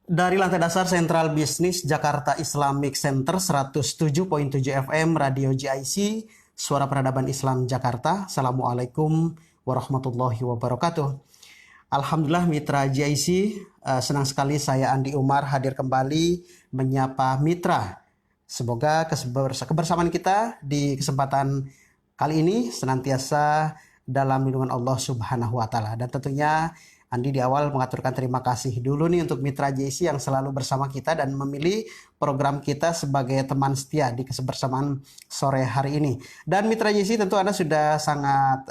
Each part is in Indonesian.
Dari lantai dasar Sentral Bisnis Jakarta Islamic Center 107.7 FM Radio GIC, Suara Peradaban Islam Jakarta. Assalamualaikum warahmatullahi wabarakatuh. Alhamdulillah mitra GIC, senang sekali saya Andi Umar hadir kembali menyapa mitra. Semoga kebersamaan kita di kesempatan kali ini senantiasa dalam lindungan Allah Subhanahu wa taala. Dan tentunya Andi di awal mengaturkan terima kasih dulu nih untuk mitra JC yang selalu bersama kita dan memilih program kita sebagai teman setia di kebersamaan sore hari ini. Dan mitra JC tentu Anda sudah sangat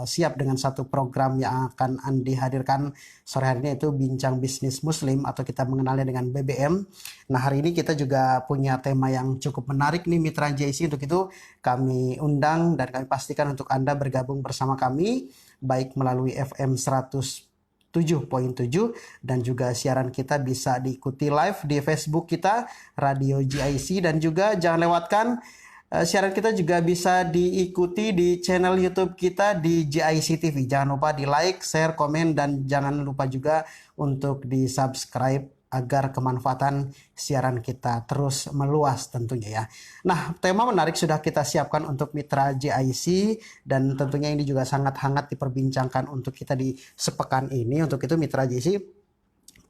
siap dengan satu program yang akan Andi hadirkan sore hari ini, yaitu Bincang Bisnis Muslim atau kita mengenalnya dengan BBM. Nah, hari ini kita juga punya tema yang cukup menarik nih mitra JC. Untuk itu kami undang dan kami pastikan untuk Anda bergabung bersama kami baik melalui FM 107.7 dan juga siaran kita bisa diikuti live di Facebook kita Radio GIC, dan juga jangan lewatkan siaran kita juga bisa diikuti di channel YouTube kita di GIC TV. Jangan lupa di like, share, komen, dan jangan lupa juga untuk di subscribe agar kemanfaatan siaran kita terus meluas tentunya ya. Nah, tema menarik sudah kita siapkan untuk mitra JIC dan tentunya ini juga sangat hangat diperbincangkan untuk kita di sepekan ini. Untuk itu mitra JIC,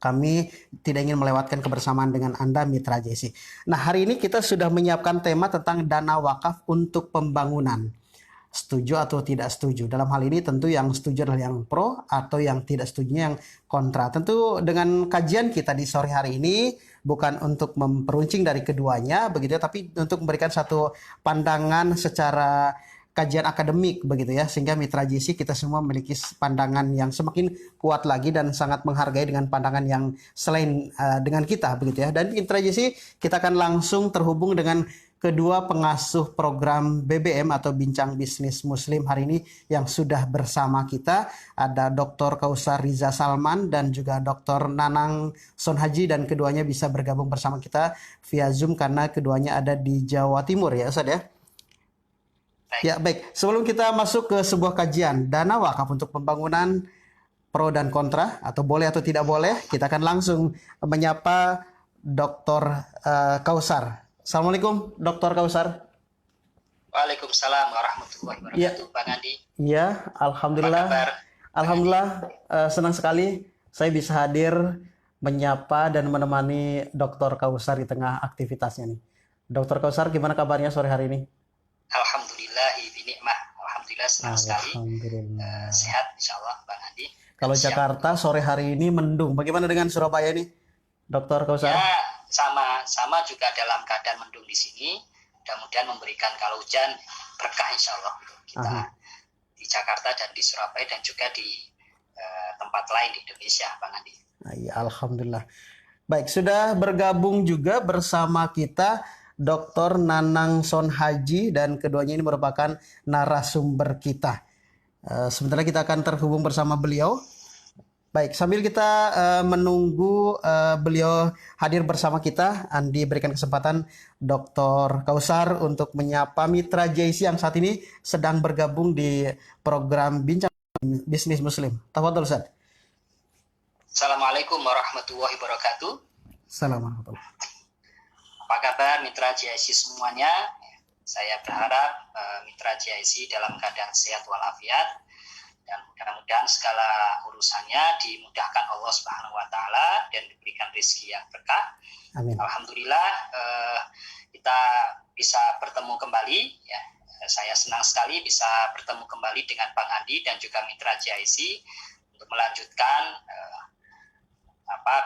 kami tidak ingin melewatkan kebersamaan dengan Anda mitra JIC. Nah, hari ini kita sudah menyiapkan tema tentang dana wakaf untuk pembangunan. Setuju atau tidak setuju? Dalam hal ini tentu yang setuju adalah yang pro, atau yang tidak setujunya yang kontra. Tentu dengan kajian kita di sore hari ini bukan untuk memperuncing dari keduanya begitu ya, tapi untuk memberikan satu pandangan secara kajian akademik begitu ya, sehingga mitra JC kita semua memiliki pandangan yang semakin kuat lagi dan sangat menghargai dengan pandangan yang selain dengan kita begitu ya. Dan mitra JC kita akan langsung terhubung dengan kedua pengasuh program BBM atau Bincang Bisnis Muslim hari ini yang sudah bersama kita. Ada Dr. Kausar Riza Salman dan juga Dr. Nanang Sonhaji, dan keduanya bisa bergabung bersama kita via Zoom karena keduanya ada di Jawa Timur ya Ustaz ya. Ya baik, sebelum kita masuk ke sebuah kajian dana wakaf untuk pembangunan, pro dan kontra atau boleh atau tidak boleh, kita akan langsung menyapa Dr. Kausar. Assalamualaikum Dr. Kausar. Waalaikumsalam warahmatullahi wabarakatuh, Bang Andi. Iya, alhamdulillah. Apa kabar? Alhamdulillah, senang sekali saya bisa hadir menyapa dan menemani Dr. Kausar di tengah aktivitasnya nih. Dr. Kausar, gimana kabarnya sore hari ini? Alhamdulillah, binikmah. Alhamdulillah, senang sekali. Sehat insyaallah, Bang Andi. Kalau Jakarta sore hari ini mendung. Bagaimana dengan Surabaya nih, Dr. Kausar? Ya, sama juga dalam keadaan mendung di sini. Mudah-mudahan memberikan kalau hujan berkah insyaallah kita di Jakarta dan di Surabaya dan juga di tempat lain di Indonesia, Bang Andi. Ya, alhamdulillah. Baik, sudah bergabung juga bersama kita Dr. Nanang Sonhaji, dan keduanya ini merupakan narasumber kita. Sebentar kita akan terhubung bersama beliau. Baik, sambil kita menunggu beliau hadir bersama kita, Andi berikan kesempatan Dr. Kausar untuk menyapa mitra JIC yang saat ini sedang bergabung di program Bincang Bisnis Muslim. Tafadhol Ustaz. Assalamualaikum warahmatullahi wabarakatuh. Assalamualaikum. Apa kabar mitra JIC semuanya? Saya berharap mitra JIC dalam keadaan sehat walafiat, dan mudah-mudahan segala urusannya dimudahkan Allah Subhanahu wa taala dan diberikan rezeki yang berkah. Amin. Alhamdulillah kita bisa bertemu kembali ya. Saya senang sekali bisa bertemu kembali dengan Bang Andi dan juga mitra JIC untuk melanjutkan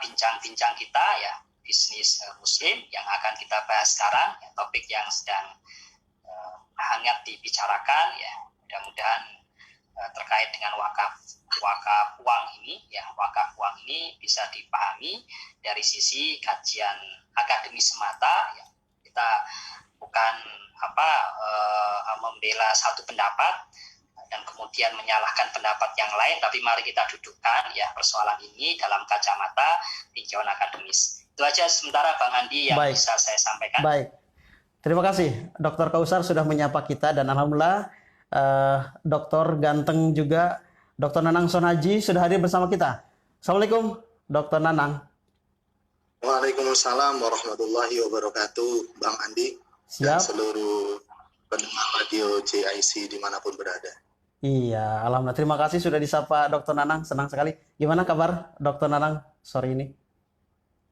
bincang-bincang kita ya, bisnis muslim yang akan kita bahas sekarang ya, topik yang sedang hangat dibicarakan ya. Mudah-mudahan terkait dengan wakaf uang ini ya, wakaf uang ini bisa dipahami dari sisi kajian akademis semata ya. Kita bukan membela satu pendapat dan kemudian menyalahkan pendapat yang lain, tapi mari kita dudukkan ya persoalan ini dalam kacamata tinjauan akademis. Itu aja sementara Bang Andi yang bisa saya sampaikan. Baik, terima kasih Dr. Kausar sudah menyapa kita, dan alhamdulillah Dokter ganteng juga Dr. Nanang Sonhaji sudah hadir bersama kita. Assalamualaikum Dr. Nanang. Waalaikumsalam warahmatullahi wabarakatuh, Bang Andi dan Siap? seluruh pendengar radio JIC dimanapun berada. Iya, alhamdulillah. Terima kasih sudah disapa Dokter Nanang. Senang sekali. Gimana kabar Dokter Nanang sore ini?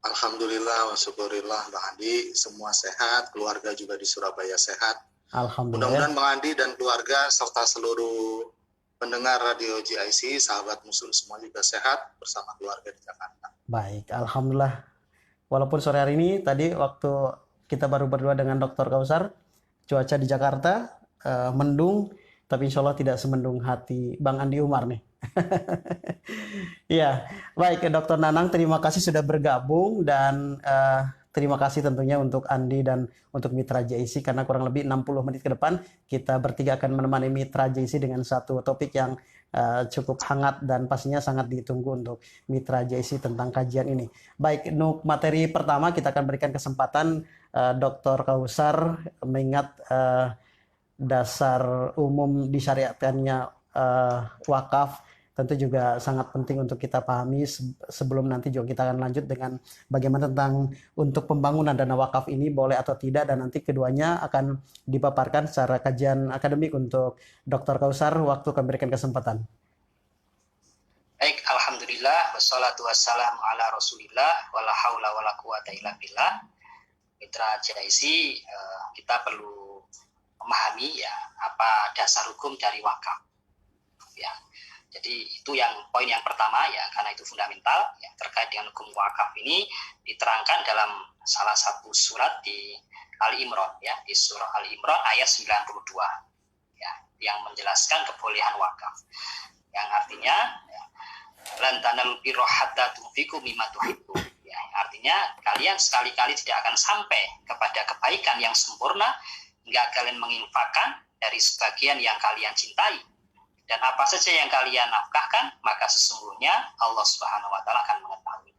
Alhamdulillah, wasyukurillah Bang Andi, semua sehat, keluarga juga di Surabaya sehat. Alhamdulillah. Mudah-mudahan Bang Andi dan keluarga serta seluruh pendengar radio JIC, sahabat muslim semua juga sehat bersama keluarga di Jakarta. Baik, alhamdulillah. Walaupun sore hari ini tadi waktu kita baru berdua dengan Dr. Kausar, cuaca di Jakarta mendung, tapi insya Allah tidak semendung hati Bang Andi Umar nih. Iya, baik Dr. Nanang, terima kasih sudah bergabung dan terima kasih tentunya untuk Andi dan untuk Mitra JIC karena kurang lebih 60 menit ke depan kita bertiga akan menemani Mitra JIC dengan satu topik yang cukup hangat dan pastinya sangat ditunggu untuk Mitra JIC tentang kajian ini. Baik, untuk materi pertama kita akan berikan kesempatan Dr. Kausar mengingat dasar umum disyariatkannya wakaf tentu juga sangat penting untuk kita pahami sebelum nanti juga kita akan lanjut dengan bagaimana tentang untuk pembangunan dana wakaf ini boleh atau tidak dan nanti keduanya akan dipaparkan secara kajian akademik untuk Dr. Kausar. Waktu kami berikan kesempatan. Baik, alhamdulillah wassalatu wassalamu ala Rasulillah wala haula wala quwata illa billah. Mitra JIC, kita perlu memahami ya apa dasar hukum dari wakaf. Ya. Jadi itu yang poin yang pertama ya, karena itu fundamental ya, terkait dengan hukum wakaf ini diterangkan dalam salah satu surat di Ali Imran ya, di surah Ali Imran ayat 92 ya, yang menjelaskan kebolehan wakaf. Yang artinya ya, lan tanalul birra hatta tunfiqu mimma tuhibbu. Ya, artinya kalian sekali-kali tidak akan sampai kepada kebaikan yang sempurna hingga kalian menginfakkan dari sebagian yang kalian cintai. Dan apa saja yang kalian nafkahkan, maka sesungguhnya Allah Subhanahu wa taala akan mengetahui.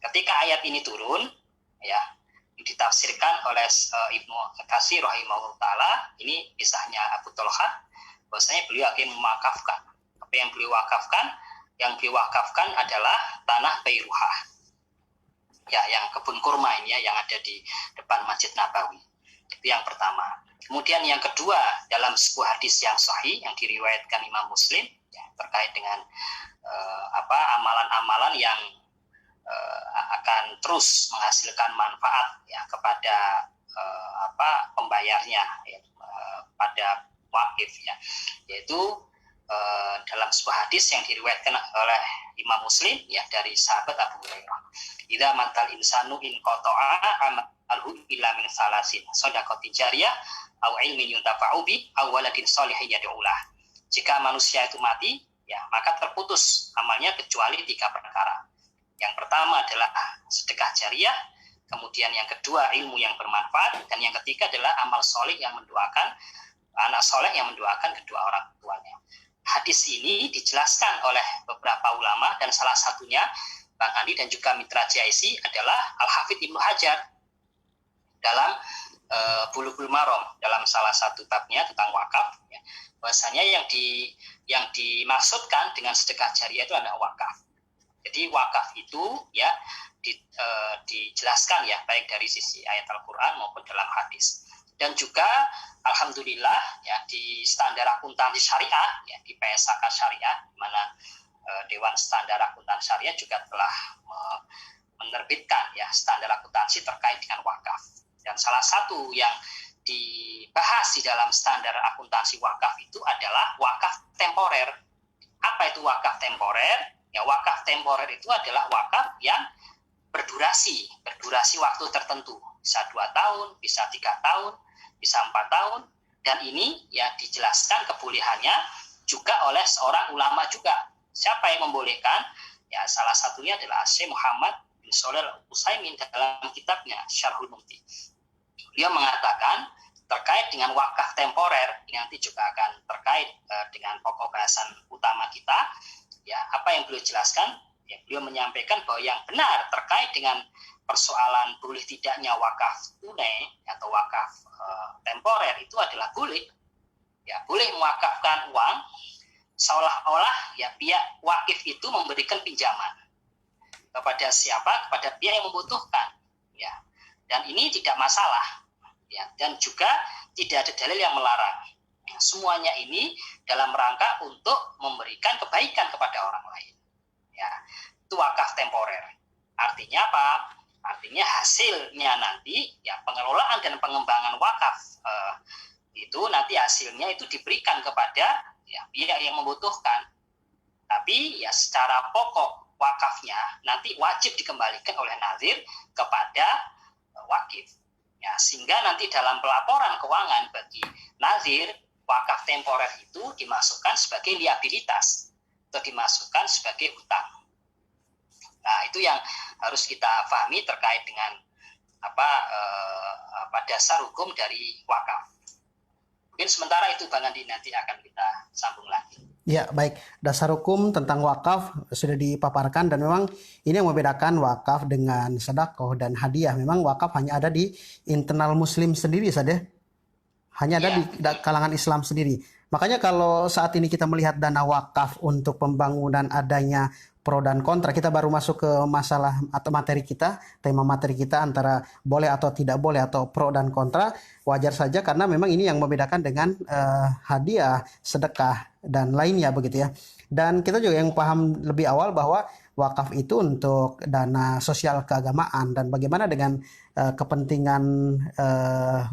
Ketika ayat ini turun, ya, ditafsirkan oleh Ibnu Katsir rahimahullah taala, ini kisahnya Abu Thalhah, bahwasanya beliau akan mewakafkan. Apa yang beliau wakafkan? Yang beliau wakafkan adalah tanah Bairuhah. Ya, yang kebun kurma ini ya, yang ada di depan Masjid Nabawi. Itu yang pertama. Kemudian yang kedua, dalam sebuah hadis yang sahih yang diriwayatkan Imam Muslim ya, terkait dengan amalan-amalan yang akan terus menghasilkan manfaat ya kepada pembayarnya ya, pada wakif ya, yaitu dalam sebuah hadis yang diriwayatkan oleh Imam Muslim ya dari sahabat Abu Hurairah. Idza matal insanu in qata'a amalhu illa min salasin shadaqatin jariyah aw ilmin yuntafa'u bi aw waladin shalihin yad'ulah. Jika manusia itu mati, ya maka terputus amalnya kecuali 3 perkara. Yang pertama adalah sedekah jariyah, kemudian yang kedua ilmu yang bermanfaat, dan yang ketiga adalah amal soleh yang mendoakan anak soleh yang mendoakan kedua orang tuanya. Hadis ini dijelaskan oleh beberapa ulama dan salah satunya Bang Andi dan juga Mitra JIC adalah Al-Hafidz Ibnu Hajar dalam Bulughul Maram dalam salah satu babnya tentang wakaf ya, bahwasanya yang dimaksudkan dengan sedekah jariyah itu adalah wakaf. Jadi wakaf itu ya dijelaskan ya baik dari sisi ayat Al-Qur'an maupun dalam hadis. Dan juga alhamdulillah ya di standar akuntansi syariah ya di PSAK syariah di mana Dewan Standar Akuntansi Syariah juga telah menerbitkan ya standar akuntansi terkait dengan wakaf. Dan salah satu yang dibahas di dalam standar akuntansi wakaf itu adalah wakaf temporer. Apa itu wakaf temporer? Ya, wakaf temporer itu adalah wakaf yang berdurasi waktu tertentu. Bisa 2 tahun, bisa 3 tahun, bisa 4 tahun. Dan ini ya dijelaskan kebolehannya juga oleh seorang ulama juga. Siapa yang membolehkan? Ya, salah satunya adalah Syekh Muhammad bin Shalih Al-Utsaimin dalam kitabnya Syarhul Mumti. Beliau mengatakan terkait dengan wakaf temporer, ini nanti juga akan terkait dengan pokok bahasan utama kita. Ya, apa yang beliau jelaskan? Ya, beliau menyampaikan bahwa yang benar terkait dengan persoalan boleh tidaknya wakaf tunai atau wakaf temporer itu adalah boleh. Ya, boleh mewakafkan uang seolah-olah ya pihak wakif itu memberikan pinjaman. kepada siapa? Kepada pihak yang membutuhkan, ya. Dan ini tidak masalah, ya. Dan juga tidak ada dalil yang melarang. Ya, semuanya ini dalam rangka untuk memberikan kebaikan kepada orang lain. Ya, itu wakaf temporer. Artinya apa? Artinya hasilnya nanti, ya, pengelolaan dan pengembangan wakaf itu nanti hasilnya itu diberikan kepada, ya, pihak yang membutuhkan. Tapi ya secara pokok wakafnya nanti wajib dikembalikan oleh nazir kepada wakif. Ya, sehingga nanti dalam pelaporan keuangan bagi nazir, wakaf temporer itu dimasukkan sebagai liabilitas atau dimasukkan sebagai hutang. Nah, itu yang harus kita pahami terkait dengan dasar hukum dari wakaf. Mungkin sementara itu Bang Andi, nanti akan kita sambung lagi. Ya, baik. Dasar hukum tentang wakaf sudah dipaparkan dan memang ini yang membedakan wakaf dengan sedekah dan hadiah. Memang wakaf hanya ada di internal muslim sendiri saja. Hanya ada di kalangan Islam sendiri. Makanya kalau saat ini kita melihat dana wakaf untuk pembangunan adanya pro dan kontra, kita baru masuk ke masalah atau materi kita, tema materi kita antara boleh atau tidak boleh atau pro dan kontra, wajar saja karena memang ini yang membedakan dengan hadiah, sedekah dan lainnya begitu ya. Dan kita juga yang paham lebih awal bahwa wakaf itu untuk dana sosial keagamaan dan bagaimana dengan kepentingan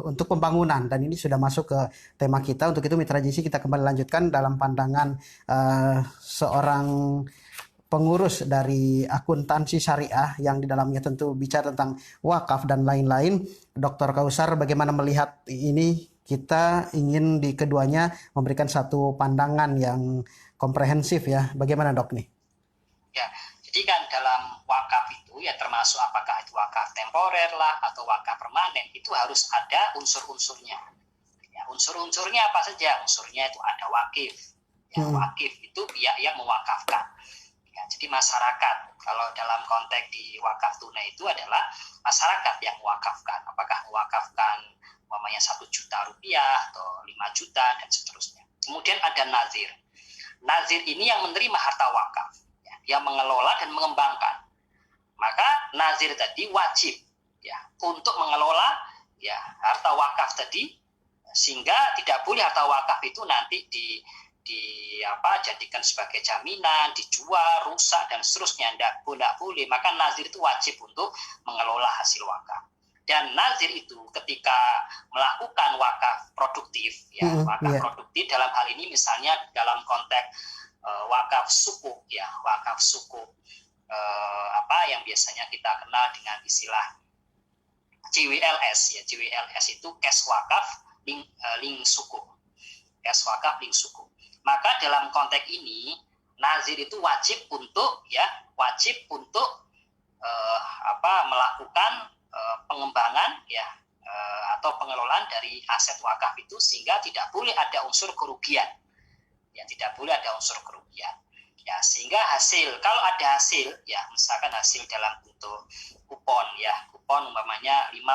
untuk pembangunan, dan ini sudah masuk ke tema kita. Untuk itu Mitra JC kita kembali lanjutkan dalam pandangan seorang pengurus dari akuntansi syariah yang di dalamnya tentu bicara tentang wakaf dan lain-lain. Dr. Kausar, bagaimana melihat ini? Kita ingin di keduanya memberikan satu pandangan yang komprehensif ya. Bagaimana Dok nih? Ya, jadi kan dalam wakaf itu ya termasuk apakah itu wakaf temporer lah atau wakaf permanen, itu harus ada unsur-unsurnya. Ya, unsur-unsurnya apa saja? Unsurnya itu ada wakif. Ya, wakif itu pihak yang mewakafkan. Ya, jadi masyarakat, kalau dalam konteks di wakaf tunai itu adalah masyarakat yang mewakafkan. Apakah mewakafkan umpamanya 1 juta rupiah atau 5 juta dan seterusnya. Kemudian ada nazir. Nazir ini yang menerima harta wakaf, ya, yang mengelola dan mengembangkan. Maka nazir tadi wajib, ya, untuk mengelola, ya, harta wakaf tadi, sehingga tidak boleh harta wakaf itu nanti jadikan sebagai jaminan, dijual, rusak dan seterusnya. Tidak boleh. Maka nazir itu wajib untuk mengelola hasil wakaf. Dan nazir itu ketika melakukan wakaf produktif, ya, produktif dalam hal ini misalnya dalam konteks wakaf suku, ya, wakaf suku yang biasanya kita kenal dengan istilah CWLS, ya, CWLS itu cash wakaf link suku, cash wakaf link suku. Maka dalam konteks ini nazir itu wajib untuk melakukan pengembangan, ya, atau pengelolaan dari aset wakaf itu, sehingga tidak boleh ada unsur kerugian, ya, tidak boleh ada unsur kerugian, ya, sehingga hasil, kalau ada hasil, ya, misalkan hasil dalam bentuk kupon, ya, kupon umpamanya 5,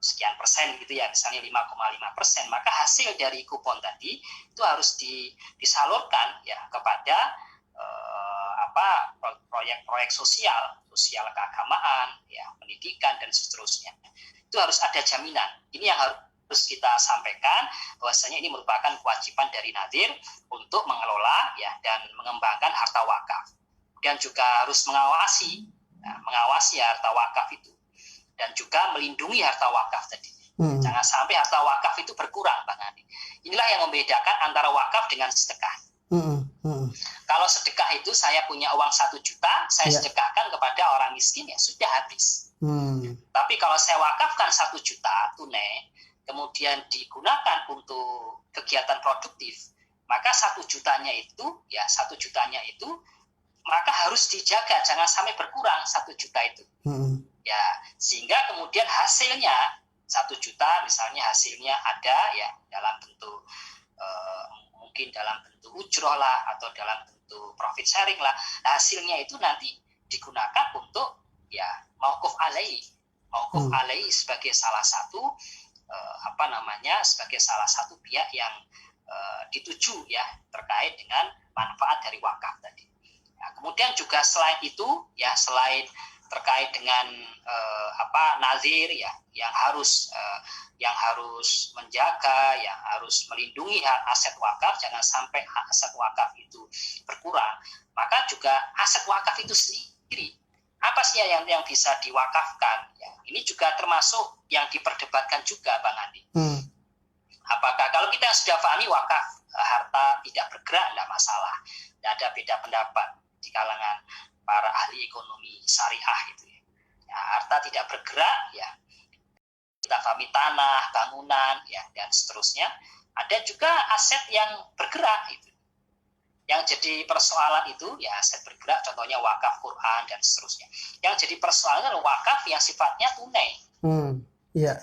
sekian persen gitu ya, misalnya 5,5%, maka hasil dari kupon tadi itu harus disalurkan, ya, kepada proyek-proyek sosial keagamaan, ya, pendidikan dan seterusnya. Itu harus ada jaminan. Ini yang harus kita sampaikan, bahwasanya ini merupakan kewajiban dari nazir untuk mengelola, ya, dan mengembangkan harta wakaf, dan juga harus mengawasi harta wakaf itu, dan juga melindungi harta wakaf tadi. Jangan sampai harta wakaf itu berkurang, Bang Andi. Inilah yang membedakan antara wakaf dengan sedekah. Kalau sedekah itu saya punya uang 1 juta, saya sedekahkan kepada orang miskin, ya sudah habis. Tapi kalau saya wakafkan 1 juta tunai, kemudian digunakan untuk kegiatan produktif, maka 1 jutanya itu, maka harus dijaga, jangan sampai berkurang 1 juta itu. Ya, sehingga kemudian hasilnya 1 juta misalnya hasilnya ada, ya, dalam bentuk mungkin dalam bentuk ujroh lah atau dalam bentuk profit sharing lah. Nah, hasilnya itu nanti digunakan untuk, ya, mauquf alaihi sebagai salah satu sebagai salah satu pihak yang dituju, ya, terkait dengan manfaat dari wakaf tadi. Nah, kemudian juga selain itu ya, selain terkait dengan nazir ya, yang harus menjaga, yang harus melindungi hak aset wakaf, jangan sampai hak aset wakaf itu berkurang. Maka juga aset wakaf itu sendiri, apa sih yang bisa diwakafkan? Ya, ini juga termasuk yang diperdebatkan juga, Bang Andi. Apakah kalau kita sudah pahami wakaf harta tidak bergerak, tidak masalah, tidak ada beda pendapat di kalangan para ahli ekonomi syariah itu ya. Ya, harta tidak bergerak ya, kita pahami tanah, bangunan ya, dan seterusnya. Ada juga aset yang bergerak itu. Yang jadi persoalan itu ya aset bergerak, contohnya wakaf Quran dan seterusnya. Yang jadi persoalan adalah wakaf yang sifatnya tunai.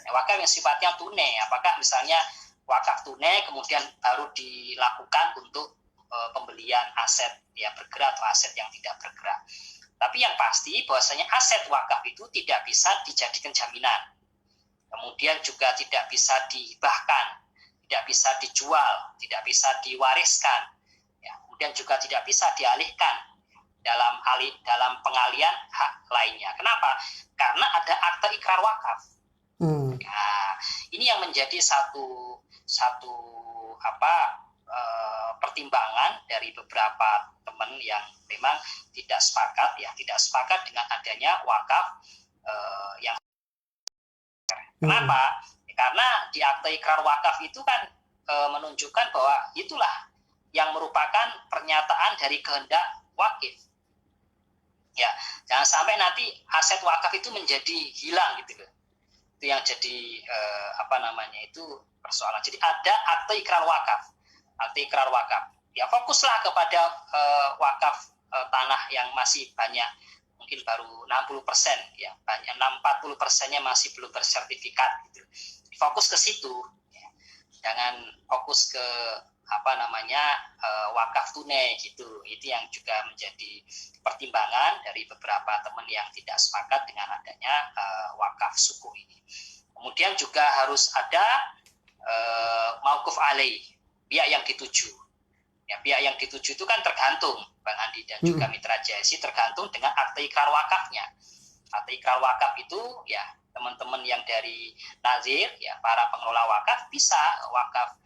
Wakaf yang sifatnya tunai, apakah misalnya wakaf tunai kemudian baru dilakukan untuk pembelian aset ya bergerak atau aset yang tidak bergerak. Tapi yang pasti bahwasanya aset wakaf itu tidak bisa dijadikan jaminan. Kemudian juga tidak bisa dihibahkan, tidak bisa dijual, tidak bisa diwariskan. Ya, kemudian juga tidak bisa dialihkan dalam pengalian hak lainnya. Kenapa? Karena ada akte ikrar wakaf. Nah, ini yang menjadi satu pertimbangan dari beberapa teman yang memang tidak sepakat dengan adanya wakaf yang. Kenapa? Karena di akte ikrar wakaf itu kan menunjukkan bahwa itulah yang merupakan pernyataan dari kehendak wakif. Ya, jangan sampai nanti aset wakaf itu menjadi hilang gitu loh. Itu yang jadi itu persoalan. Jadi ada akte ikrar wakaf. Akte ikrar wakaf. Ya fokuslah kepada wakaf tanah yang masih banyak, mungkin baru 60% ya, banyak 40%-nya masih belum bersertifikat gitu. Fokus ke situ. Ya. Jangan fokus ke wakaf tunai gitu. Itu yang juga menjadi pertimbangan dari beberapa teman yang tidak sepakat dengan adanya wakaf suku ini. Kemudian juga harus ada mauquf alaih, pihak yang dituju. Ya, pihak yang dituju itu kan tergantung, Bang Andi dan juga Mitra JSI, tergantung dengan akte ikrar wakafnya. Akte ikrar wakaf itu ya teman-teman yang dari nazir ya, para pengelola wakaf bisa wakaf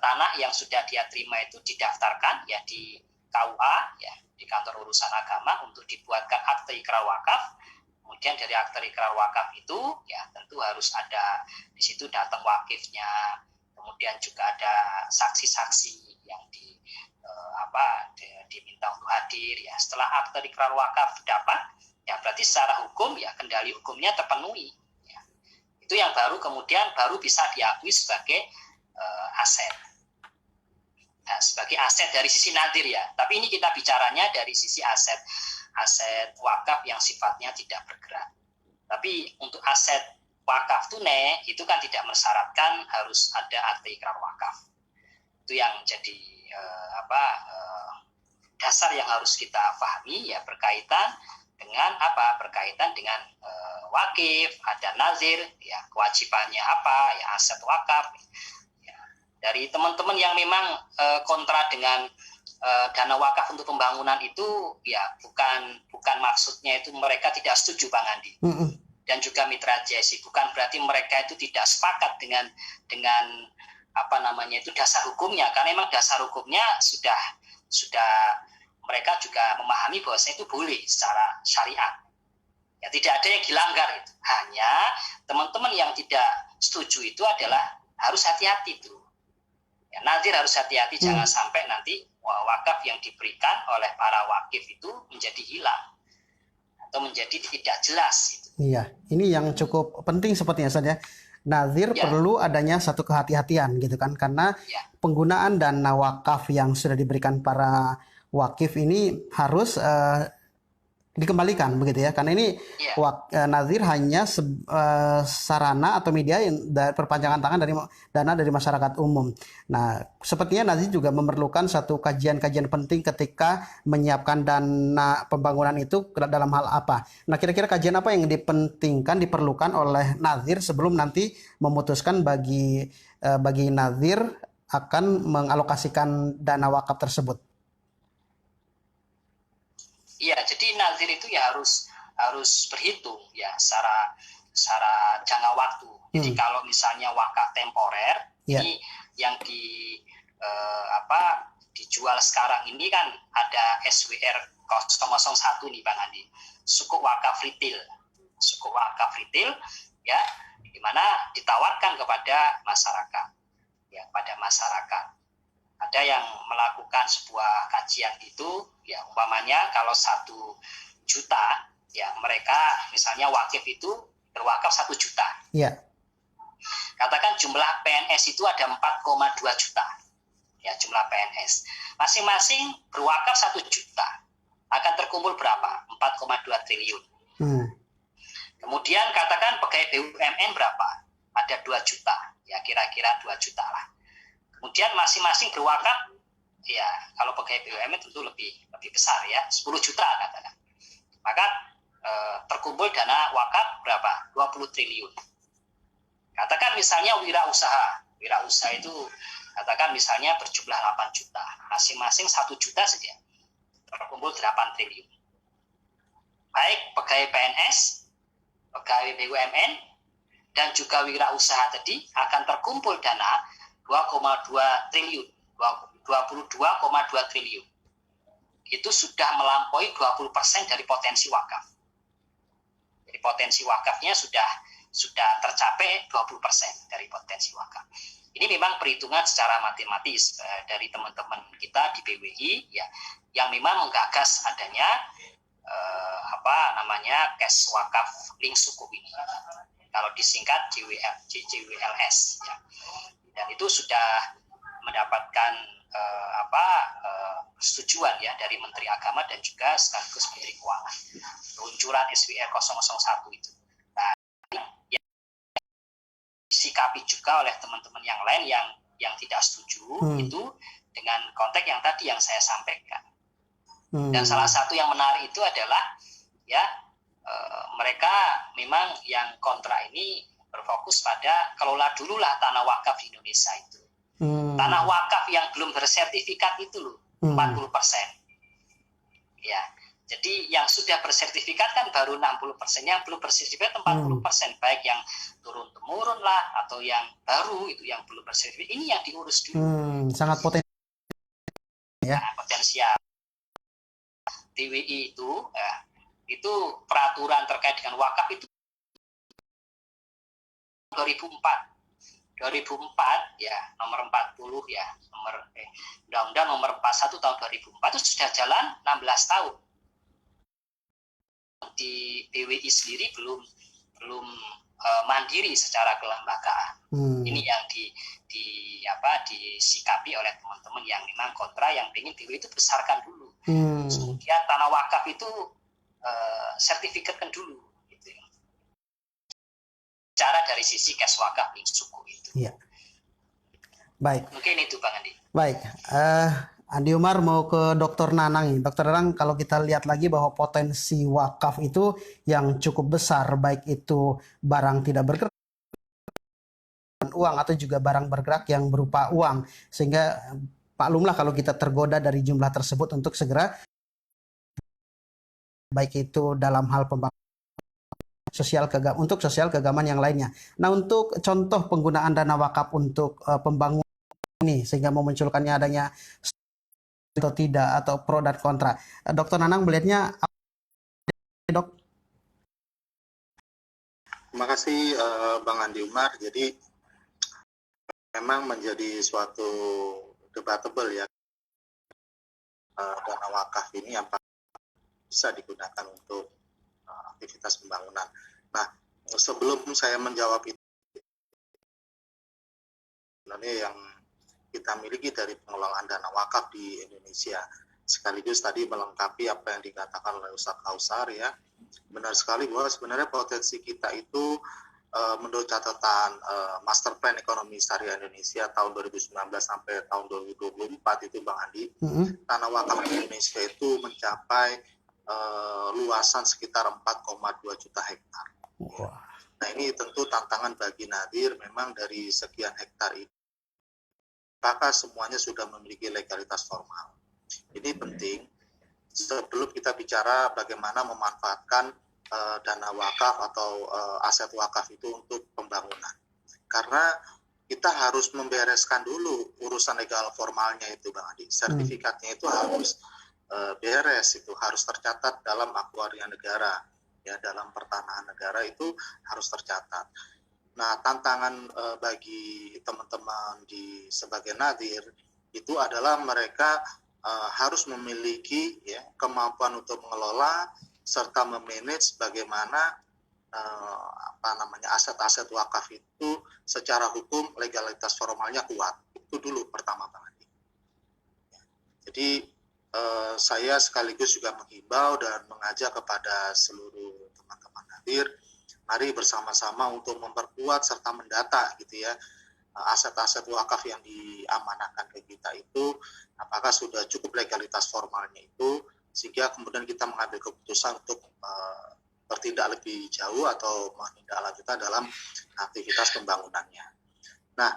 tanah yang sudah dia terima itu didaftarkan ya di KUA ya, di kantor urusan agama untuk dibuatkan akte ikrar wakaf. Kemudian dari akte ikrar wakaf itu ya tentu harus ada di situ datang wakifnya, kemudian juga ada saksi-saksi yang diminta untuk hadir ya. Setelah akte ikrar wakaf dapat ya, berarti secara hukum ya kendali hukumnya terpenuhi ya. Itu yang kemudian baru bisa diakui sebagai aset. Nah, sebagai aset dari sisi nadir ya. Tapi ini kita bicaranya dari sisi aset wakaf yang sifatnya tidak bergerak. Tapi untuk aset wakaf tunai itu kan tidak mensyaratkan harus ada akte ikrar wakaf. Itu yang jadi dasar yang harus kita pahami ya, berkaitan dengan wakif, ada nazir ya, kewajibannya apa ya, aset wakaf ya. Dari teman-teman yang memang kontra dengan dana wakaf untuk pembangunan itu ya, bukan maksudnya itu mereka tidak setuju, Bang Andi. Dan juga Mitra JSI, bukan berarti mereka itu tidak sepakat dengan itu dasar hukumnya, karena memang dasar hukumnya sudah mereka juga memahami bahwa itu boleh secara syariat. Ya, tidak ada yang dilanggar itu. Hanya teman-teman yang tidak setuju itu adalah harus hati-hati itu. Ya, nazir harus hati-hati, jangan sampai nanti wakaf yang diberikan oleh para wakif itu menjadi hilang atau menjadi tidak jelas. Gitu. Iya, ini yang cukup penting sepertinya saja. Nazir perlu adanya satu kehati-hatian gitu kan, karena penggunaan dana wakaf yang sudah diberikan para wakif ini harus dikembalikan begitu ya, karena ini nazir hanya sarana atau media yang perpanjangan tangan dari dana dari masyarakat umum. Nah, sepertinya nazir juga memerlukan satu kajian-kajian penting ketika menyiapkan dana pembangunan itu dalam hal apa. Nah, kira-kira kajian apa yang diperlukan oleh nazir sebelum nanti memutuskan bagi nazir akan mengalokasikan dana wakaf tersebut? Iya, jadi nazir itu ya harus berhitung ya secara jangka waktu. Jadi kalau misalnya wakaf temporer, ini yang dijual sekarang ini kan ada SWR 001 nih Bang Andi, sukuk wakaf retail. Sukuk wakaf retail ya, di mana ditawarkan kepada masyarakat. Ya, pada masyarakat. Ada yang melakukan sebuah kajian itu, ya umpamanya kalau 1 juta, ya mereka misalnya wakif itu berwakaf 1 juta. Iya. Katakan jumlah PNS itu ada 4,2 juta. Ya, jumlah PNS. Masing-masing berwakaf 1 juta. Akan terkumpul berapa? 4,2 triliun. Kemudian katakan pegawai BUMN berapa? Ada 2 juta. Ya, kira-kira 2 juta lah. Kemudian masing-masing berwakaf, ya kalau pegawai BUMN tentu lebih besar ya, 10 juta katakan. Maka terkumpul dana wakaf berapa? 20 triliun. Katakan misalnya wirausaha itu katakan misalnya berjumlah 8 juta, masing-masing 1 juta saja, terkumpul 8 triliun. Baik pegawai PNS, pegawai BUMN, dan juga wirausaha tadi akan terkumpul dana 2,2 triliun, 22,2 triliun. Itu sudah melampaui 20% dari potensi wakaf. Jadi potensi wakafnya sudah tercapai 20% dari potensi wakaf. Ini memang perhitungan secara matematis dari teman-teman kita di BWI ya, yang memang menggagas adanya cash wakaf link suku ini. Kalau disingkat JWLS ya. Dan itu sudah mendapatkan persetujuan ya dari Menteri Agama dan juga sekaligus Menteri Keuangan. Peluncuran SWR 001 itu. Nah, yang disikapi juga oleh teman-teman yang lain yang tidak setuju itu dengan konteks yang tadi yang saya sampaikan. Dan salah satu yang menarik itu adalah ya mereka memang yang kontra ini berfokus pada kelola dululah tanah wakaf di Indonesia itu. Tanah wakaf yang belum bersertifikat itu loh, 40%. Ya, jadi yang sudah bersertifikat kan baru 60%, yang belum bersertifikat 40%, baik yang turun-temurun lah atau yang baru itu yang belum bersertifikat. Ini yang diurus dulu. Sangat potensial. Ya. Potensial. TWI itu peraturan terkait dengan wakaf itu 2004 ya, nomor 40 ya, Undang-Undang nomor 41 tahun 2004 itu sudah jalan 16 tahun. Di BWI sendiri belum mandiri secara kelembagaan. Ini yang disikapi oleh teman-teman yang memang kontra, yang ingin BWI itu besarkan dulu. Kemudian tanah wakaf itu sertifikatkan dulu. Cara dari sisi cash wakaf di suku itu. Iya. Baik. Mungkin itu Bang Andi. Baik. Andi Umar mau ke Dr. Nanang nih. Dr. Nanang, kalau kita lihat lagi bahwa potensi wakaf itu yang cukup besar, baik itu barang tidak bergerak uang atau juga barang bergerak yang berupa uang, sehingga maklumlah kalau kita tergoda dari jumlah tersebut untuk segera, baik itu dalam hal pembangunan untuk sosial keagamaan yang lainnya. Nah, untuk contoh penggunaan dana wakaf untuk pembangunan ini sehingga memunculkannya adanya atau tidak atau pro dan kontra. Dr. Nanang melihatnya apa, Dok? Terima kasih Bang Andi Umar. Jadi memang menjadi suatu debatable ya, dana wakaf ini apa bisa digunakan untuk aktivitas pembangunan. Nah, sebelum saya menjawab itu, sebenarnya yang kita miliki dari pengelolaan dana wakaf di Indonesia, sekaligus tadi melengkapi apa yang dikatakan oleh Ustadz Kausar ya, benar sekali bahwa sebenarnya potensi kita itu menurut catatan Master Plan Ekonomi Syariah Indonesia tahun 2019 sampai tahun 2024 itu Bang Andi, tanah wakaf di Indonesia itu mencapai luasan sekitar 4,2 juta hektar. Wow. Nah, ini tentu tantangan bagi Nadir, memang dari sekian hektar ini apakah semuanya sudah memiliki legalitas formal. Ini penting sebelum kita bicara bagaimana memanfaatkan dana wakaf atau aset wakaf itu untuk pembangunan. Karena kita harus membereskan dulu urusan legal formalnya itu, Bang Adi. Sertifikatnya itu harus beres, itu harus tercatat dalam aktuaria negara, ya, dalam pertanahan negara itu harus tercatat. Nah, tantangan bagi teman-teman di sebagai nadir itu adalah mereka harus memiliki, ya, kemampuan untuk mengelola serta memanage bagaimana aset-aset wakaf itu secara hukum legalitas formalnya kuat. Itu dulu pertama, Bang Adi. Jadi saya sekaligus juga menghimbau dan mengajak kepada seluruh teman-teman nadir, mari bersama-sama untuk memperkuat serta mendata gitu ya aset-aset wakaf yang diamanahkan ke kita itu apakah sudah cukup legalitas formalnya itu, sehingga kemudian kita mengambil keputusan untuk bertindak lebih jauh atau menindaklanjuti dalam aktivitas pembangunannya. Nah,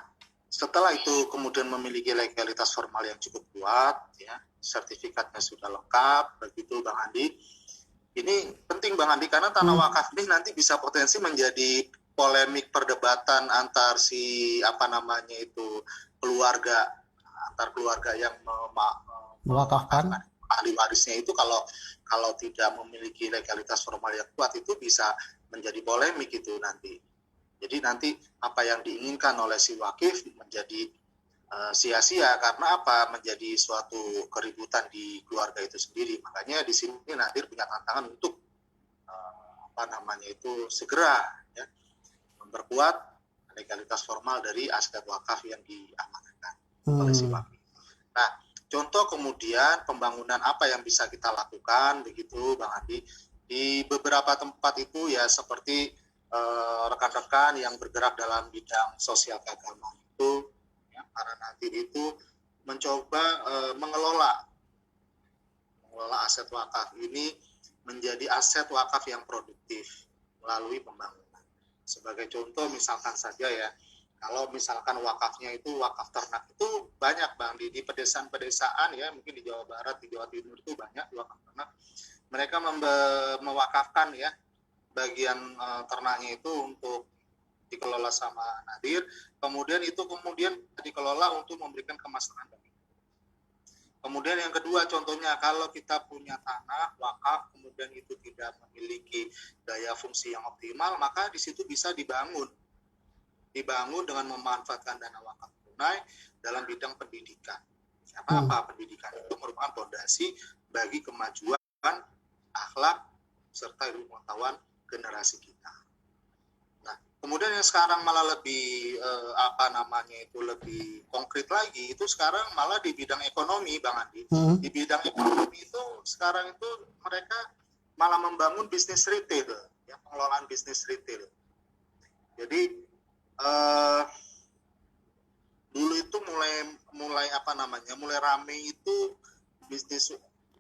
setelah itu kemudian memiliki legalitas formal yang cukup kuat, ya, sertifikatnya sudah lengkap, begitu Bang Andi. Ini penting Bang Andi karena tanah wakaf ini nanti bisa potensi menjadi polemik perdebatan antar keluarga, antar keluarga yang Mewakafkan. ahli warisnya itu kalau tidak memiliki legalitas formal yang kuat itu bisa menjadi polemik itu nanti. Jadi nanti apa yang diinginkan oleh si wakif menjadi sia-sia karena apa? Menjadi suatu keributan di keluarga itu sendiri. Makanya di sini Nadir punya tantangan untuk segera, ya, memperkuat legalitas formal dari aset wakaf yang diamanatkan oleh si wakif. Nah, contoh kemudian pembangunan apa yang bisa kita lakukan begitu Bang Andi di beberapa tempat itu ya seperti rekan-rekan yang bergerak dalam bidang sosial keagamaan itu, ya, para nadir itu mencoba mengelola aset wakaf ini menjadi aset wakaf yang produktif melalui pembangunan. Sebagai contoh misalkan saja ya, kalau misalkan wakafnya itu wakaf ternak itu banyak Bang di pedesaan-pedesaan ya, mungkin di Jawa Barat, di Jawa Timur itu banyak wakaf ternak. Mereka mewakafkan ya bagian ternaknya itu untuk dikelola sama nadir, kemudian dikelola untuk memberikan kemaslahatan. Kemudian yang kedua contohnya kalau kita punya tanah wakaf kemudian itu tidak memiliki daya fungsi yang optimal, maka di situ bisa dibangun dengan memanfaatkan dana wakaf tunai dalam bidang pendidikan. Karena apa? Pendidikan itu merupakan fondasi bagi kemajuan akhlak serta ilmu pengetahuan generasi kita. Nah, kemudian yang sekarang malah lebih lebih konkret lagi itu sekarang malah di bidang ekonomi Bang Andi. Di bidang ekonomi itu sekarang itu mereka malah membangun bisnis retail, ya, pengelolaan bisnis retail. Jadi dulu itu mulai rame itu bisnis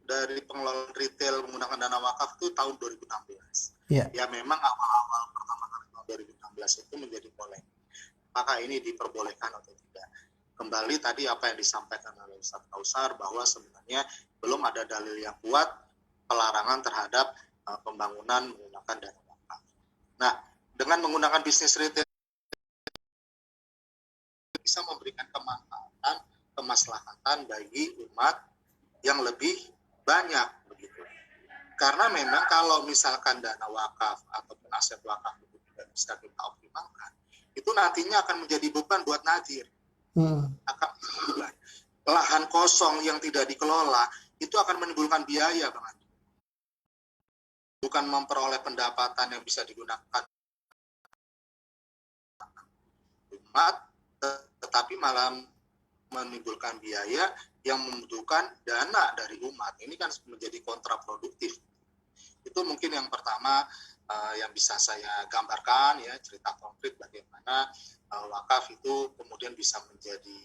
dari pengelolaan retail menggunakan dana wakaf itu tahun 2016. Yeah. Ya memang awal-awal pertama kali tahun 2016 itu menjadi polemik. Maka ini diperbolehkan atau tidak? Kembali tadi apa yang disampaikan oleh Ustaz Kausar bahwa sebenarnya belum ada dalil yang kuat pelarangan terhadap pembangunan menggunakan dana wakaf. Nah, dengan menggunakan bisnis retail bisa memberikan kemanfaatan, kemaslahatan bagi umat yang lebih banyak begitu. Karena memang kalau misalkan dana wakaf ataupun aset wakaf itu tidak bisa kita optimalkan, itu nantinya akan menjadi beban buat nadir. Akan beban. Lahan kosong yang tidak dikelola itu akan menimbulkan biaya, Bang Andi. Bukan memperoleh pendapatan yang bisa digunakan umat, tetapi malah menimbulkan biaya yang membutuhkan dana dari umat. Ini kan menjadi kontraproduktif. Itu mungkin yang pertama yang bisa saya gambarkan ya, cerita konkret bagaimana wakaf itu kemudian bisa menjadi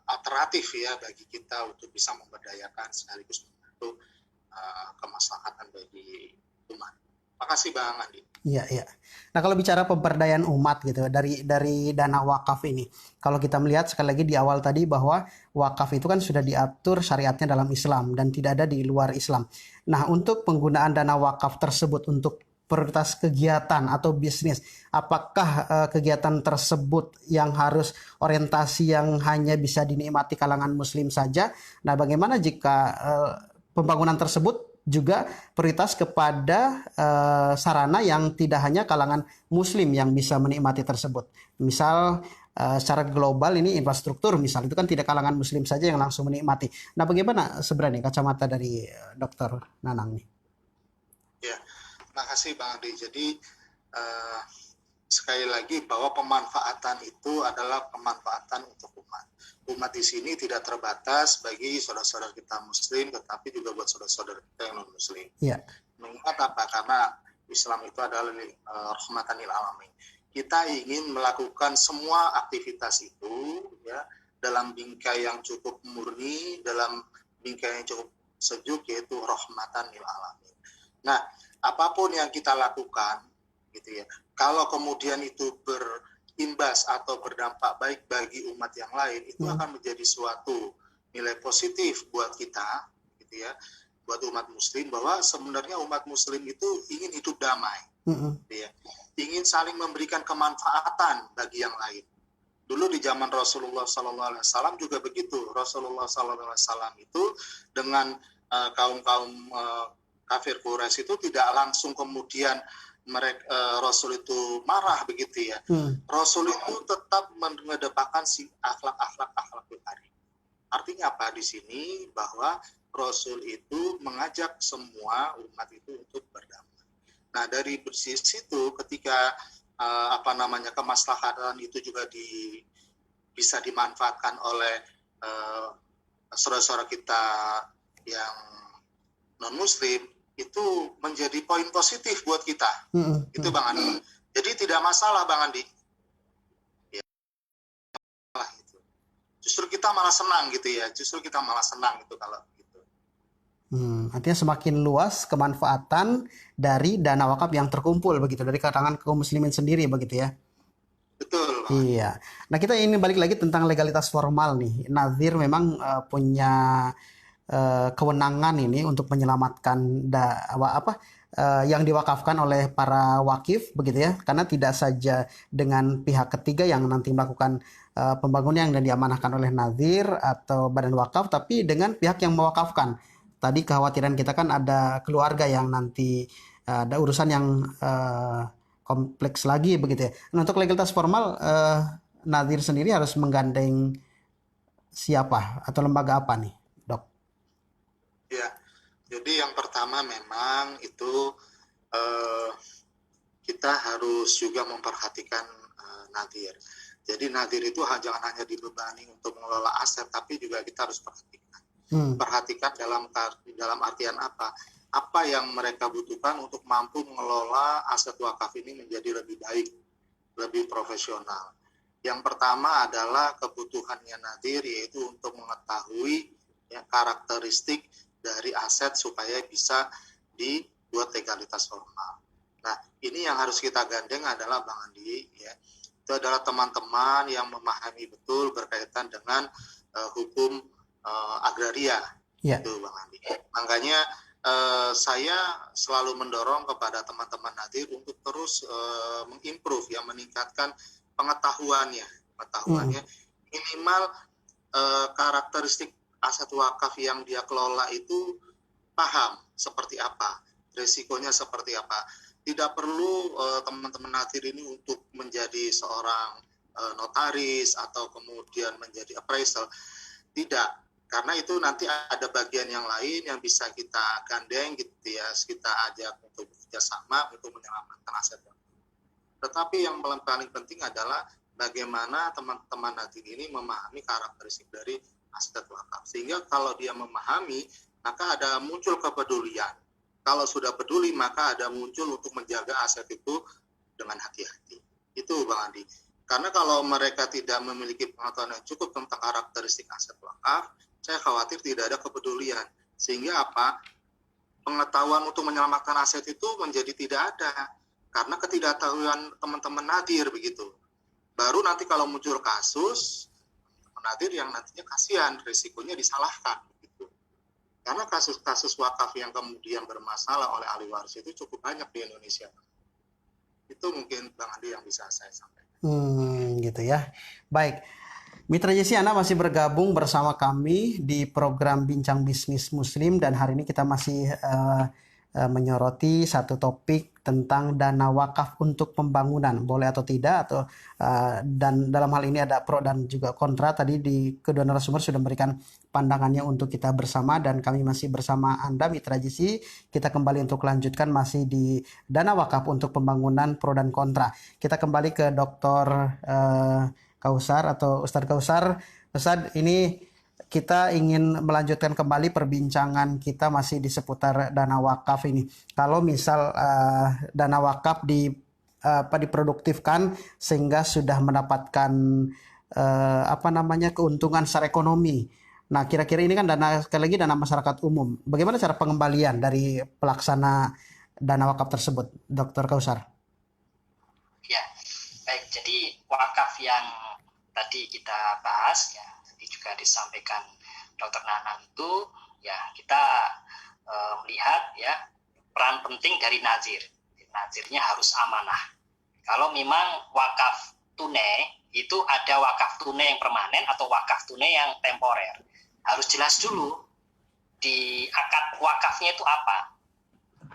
alternatif ya bagi kita untuk bisa memberdayakan sekaligus membantu kemaslahatan bagi umat. Terima kasih Bang Andi. Iya, iya. Nah, kalau bicara pemberdayaan umat gitu dari dana wakaf ini, kalau kita melihat sekali lagi di awal tadi bahwa wakaf itu kan sudah diatur syariatnya dalam Islam dan tidak ada di luar Islam. Nah, untuk penggunaan dana wakaf tersebut untuk prioritas kegiatan atau bisnis, apakah kegiatan tersebut yang harus orientasi yang hanya bisa dinikmati kalangan Muslim saja? Nah, bagaimana jika pembangunan tersebut juga prioritas kepada sarana yang tidak hanya kalangan Muslim yang bisa menikmati tersebut. Misal secara global ini infrastruktur misal itu kan tidak kalangan Muslim saja yang langsung menikmati. Nah, bagaimana sebenarnya kacamata dari Dr. Nanang nih? Ya, makasih Bang Adi. Jadi sekali lagi bahwa pemanfaatan itu adalah pemanfaatan untuk umat. Umat di sini tidak terbatas bagi saudara-saudara kita Muslim, tetapi juga buat saudara-saudara kita yang non Muslim. Iya. Mengingat apa? Karena Islam itu adalah rahmatan lil alamin. Kita ingin melakukan semua aktivitas itu ya dalam bingkai yang cukup murni, dalam bingkai yang cukup sejuk, yaitu rahmatan lil alamin. Nah, apapun yang kita lakukan gitu ya, kalau kemudian itu berimbas atau berdampak baik bagi umat yang lain, itu akan menjadi suatu nilai positif buat kita gitu ya, buat umat Muslim, bahwa sebenarnya umat Muslim itu ingin hidup damai gitu ya, ingin saling memberikan kemanfaatan bagi yang lain. Dulu di zaman Rasulullah SAW juga begitu. Rasulullah SAW itu dengan kaum-kaum kafir Quraisy itu tidak langsung kemudian Rasul itu marah begitu ya. Rasul itu tetap mengedepankan si akhlak yang baik. Artinya apa di sini? Bahwa Rasul itu mengajak semua umat itu untuk berdamai. Nah, dari situ ketika kemaslahatan itu juga bisa dimanfaatkan oleh saudara-saudara kita yang non Muslim, itu menjadi poin positif buat kita. Itu Bang Andi. Jadi tidak masalah Bang Andi. Ya, gitu. Justru kita malah senang gitu ya. Justru kita malah senang gitu kalau gitu. Artinya semakin luas kemanfaatan dari dana wakaf yang terkumpul begitu dari kalangan kaum muslimin sendiri begitu ya. Betul. Iya. Nah, kita ini balik lagi tentang legalitas formal nih. Nazir memang punya kewenangan ini untuk menyelamatkan yang diwakafkan oleh para wakif begitu ya, karena tidak saja dengan pihak ketiga yang nanti melakukan pembangunan yang diamanahkan oleh nazir atau badan wakaf, tapi dengan pihak yang mewakafkan. Tadi kekhawatiran kita kan ada keluarga yang nanti ada urusan yang kompleks lagi begitu ya. Nah, untuk legalitas formal nazir sendiri harus menggandeng siapa atau lembaga apa nih, Dok? Ya, jadi yang pertama memang itu kita harus juga memperhatikan nadir. Jadi nadir itu jangan hanya dibebani untuk mengelola aset, tapi juga kita harus perhatikan. Perhatikan dalam artian apa? Apa yang mereka butuhkan untuk mampu mengelola aset wakaf ini menjadi lebih baik, lebih profesional. Yang pertama adalah kebutuhannya nadir, yaitu untuk mengetahui ya, karakteristik dari aset supaya bisa dibuat legalitas formal. Nah, ini yang harus kita gandeng adalah Bang Andi, ya. Itu adalah teman-teman yang memahami betul berkaitan dengan hukum agraria, itu Bang Andi. Makanya saya selalu mendorong kepada teman-teman nadir untuk terus mengimprove, ya, meningkatkan pengetahuannya, minimal karakteristik aset wakaf yang dia kelola itu paham seperti apa, resikonya seperti apa. Tidak perlu teman-teman nadir ini untuk menjadi seorang notaris atau kemudian menjadi appraisal. Tidak, karena itu nanti ada bagian yang lain yang bisa kita gandeng gitu ya, kita ajak untuk bekerjasama untuk menyelamatkan aset. Tetapi yang paling penting adalah bagaimana teman-teman nadir ini memahami karakteristik dari aset wakaf, sehingga kalau dia memahami maka ada muncul kepedulian. Kalau sudah peduli maka ada muncul untuk menjaga aset itu dengan hati-hati. Itu Bang Andi. Karena kalau mereka tidak memiliki pengetahuan yang cukup tentang karakteristik aset wakaf, saya khawatir tidak ada kepedulian, sehingga apa? Pengetahuan untuk menyelamatkan aset itu menjadi tidak ada. karena ketidaktahuan teman-teman nadir begitu. Baru nanti kalau muncul kasus nadir yang nantinya kasihan, risikonya disalahkan begitu. Karena kasus-kasus wakaf yang kemudian bermasalah oleh ahli waris itu cukup banyak di Indonesia. Itu mungkin Bang Andi yang bisa saya sampaikan. Gitu ya. Baik. Mitra Jesi, Anda masih bergabung bersama kami di program Bincang Bisnis Muslim, dan hari ini kita masih menyoroti satu topik tentang dana wakaf untuk pembangunan, boleh atau tidak, atau dan dalam hal ini ada pro dan juga kontra. Tadi di kedua narasumber sudah memberikan pandangannya untuk kita bersama, dan kami masih bersama Anda Mitra JC. Kita kembali untuk lanjutkan masih di dana wakaf untuk pembangunan, pro dan kontra. Kita kembali ke Dr. Kausar atau Ustadz Kausar. Ustadz, ini kita ingin melanjutkan kembali perbincangan kita masih di seputar dana wakaf ini. Kalau misal dana wakaf diproduktifkan sehingga sudah mendapatkan keuntungan secara ekonomi. Nah, kira-kira ini kan dana, sekali lagi, dana masyarakat umum. Bagaimana cara pengembalian dari pelaksana dana wakaf tersebut, Dr. Kausar? Ya, baik. Jadi wakaf yang tadi kita bahas, ya, tadi juga disampaikan Dr. Nanang itu, ya, kita melihat ya peran penting dari nazir. Nazirnya harus amanah. Kalau memang wakaf tunai, itu ada wakaf tunai yang permanen atau wakaf tunai yang temporer. Harus jelas dulu di akad wakafnya itu apa.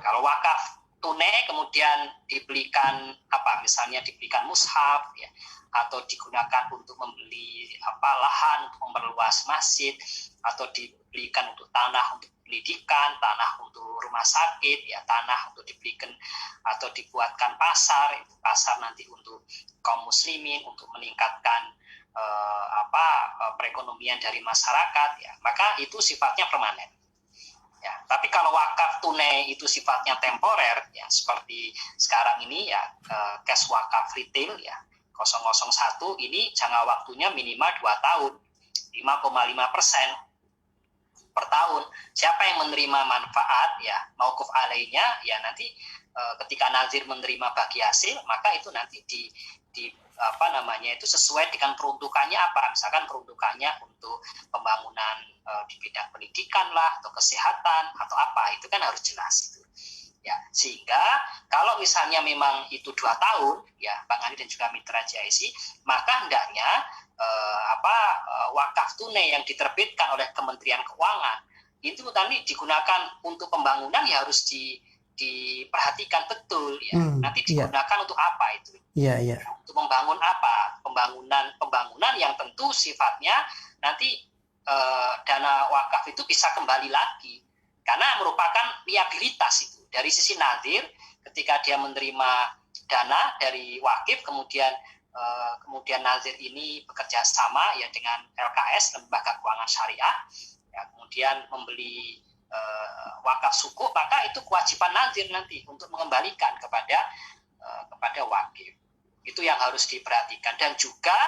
Kalau wakaf tunai kemudian dibelikan misalnya dibelikan mushaf, ya, atau digunakan untuk membeli lahan untuk memperluas masjid, atau dibelikan untuk tanah untuk pendidikan, tanah untuk rumah sakit, ya, tanah untuk dibelikan atau dibuatkan pasar nanti untuk kaum muslimin untuk meningkatkan perekonomian dari masyarakat, ya, maka itu sifatnya permanen. Ya, tapi kalau wakaf tunai itu sifatnya temporer, ya, seperti sekarang ini, ya, cash wakaf retail, ya, 001 ini jangka waktunya minimal 2 tahun, 5,5% per tahun. Siapa yang menerima manfaat, ya, mauquf alainya, ya, nanti ketika nazir menerima bagi hasil, maka itu nanti itu sesuai dengan peruntukannya apa. Misalkan peruntukannya untuk pembangunan di bidang pendidikan lah, atau kesehatan, atau apa, itu kan harus jelas itu. Ya, sehingga kalau misalnya memang itu 2 tahun, ya, Bang Andi dan juga Mitra JIC, maka hendaknya wakaf tunai yang diterbitkan oleh Kementerian Keuangan itu tadi digunakan untuk pembangunan, ya harus diperhatikan betul, ya. Nanti digunakan untuk apa itu? Iya. Untuk membangun apa? Pembangunan yang tentu sifatnya nanti dana wakaf itu bisa kembali lagi, karena merupakan liabilitas itu. Dari sisi nazir, ketika dia menerima dana dari wakif, kemudian nazir ini bekerja sama, ya, dengan LKS, Lembaga Keuangan Syariah, ya, kemudian membeli wakaf sukuk, maka itu kewajiban nazir nanti untuk mengembalikan kepada wakif. Itu yang harus diperhatikan. Dan juga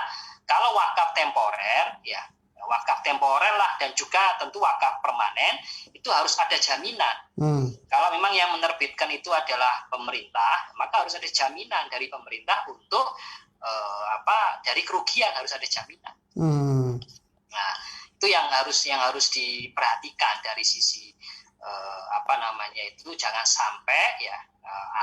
kalau wakaf temporer, ya, wakaf temporer lah, dan juga tentu wakaf permanen, itu harus ada jaminan. Kalau memang yang menerbitkan itu adalah pemerintah, maka harus ada jaminan dari pemerintah untuk dari kerugian, harus ada jaminan. Nah, itu yang harus diperhatikan dari sisi jangan sampai, ya,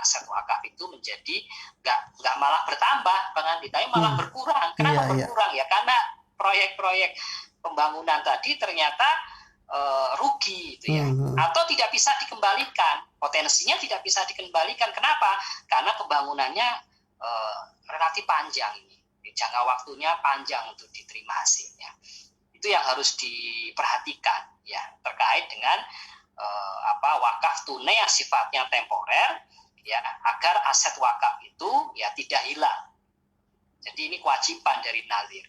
aset wakaf itu menjadi nggak malah bertambah, Bang Andi, tapi malah berkurang. Kenapa berkurang? Ya, karena proyek-proyek pembangunan tadi ternyata rugi, gitu ya, atau tidak bisa dikembalikan, potensinya tidak bisa dikembalikan. Kenapa? Karena pembangunannya relatif panjang, ini jangka waktunya panjang untuk diterima hasilnya. Itu yang harus diperhatikan, ya, terkait dengan wakaf tunai yang sifatnya temporer, ya, agar aset wakaf itu, ya, tidak hilang. Jadi ini kewajiban dari nazir,